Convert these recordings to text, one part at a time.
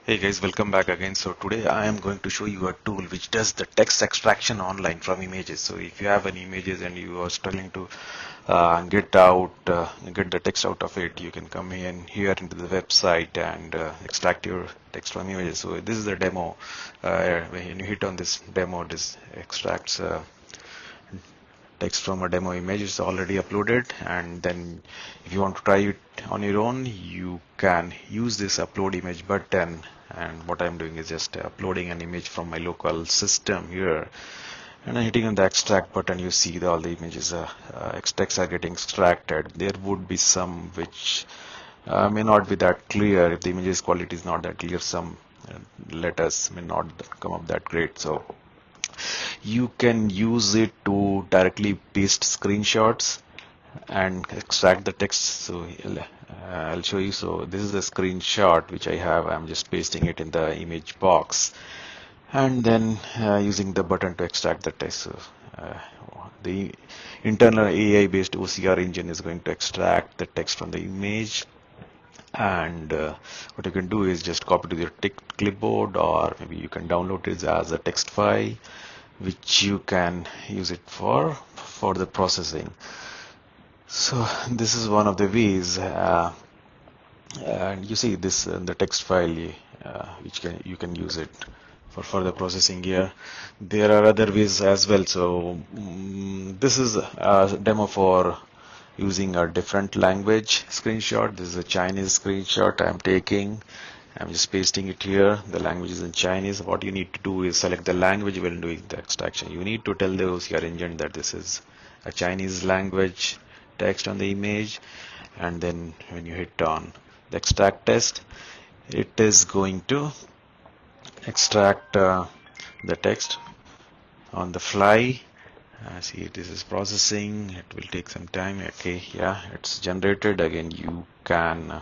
Hey guys, welcome back again. So today I am going to show you a tool which does the text extraction online from images. So if you have any images and you are struggling to get the text out of it, you can come in here into the website and extract your text from images. So this is a demo. When you hit on this demo, this extracts text from a demo image is already uploaded, and then if you want to try it on your own, you can use this upload image button. And what I'm doing is just uploading an image from my local system here, and I'm hitting on the extract button. You see all the images text are getting extracted. There would be some which may not be that clear. If the image's quality is not that clear, some letters may not come up that great. So you can use it to directly paste screenshots and extract the text. So I'll show you. So this is a screenshot which I have. I'm just pasting it in the image box and then using the button to extract the text. So, the internal AI based OCR engine is going to extract the text from the image, and what you can do is just copy to your clipboard, or maybe you can download it as a text file which you can use it for the processing. So this is one of the ways, and you see this the text file which you can use it for further processing here. There are other ways as well. So this is a demo for using a different language screenshot. This is a Chinese screenshot I'm taking. I'm just pasting it here. The language is in Chinese. What you need to do is select the language when doing the extraction. You need to tell the OCR engine that this is a Chinese language text on the image, and then when you hit on the extract test, it is going to extract the text on the fly. See, this is processing. It will take some time. Okay, yeah, it's generated. Again, you can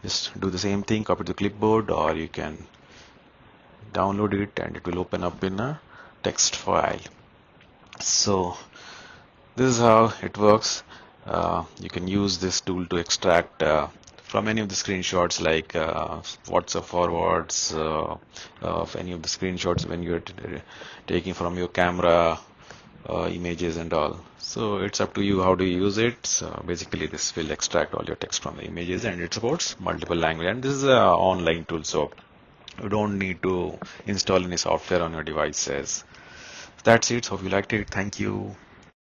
just do the same thing, copy to the clipboard, or you can download it and it will open up in a text file. So this is how it works. You can use this tool to extract from any of the screenshots, like WhatsApp forwards of any of the screenshots when you're taking from your camera, images and all. So it's up to you how to use it. So basically this will extract all your text from the images, and it supports multiple languages, and this is an online tool, so you don't need to install any software on your devices. That's it. Hope you liked it. Thank you.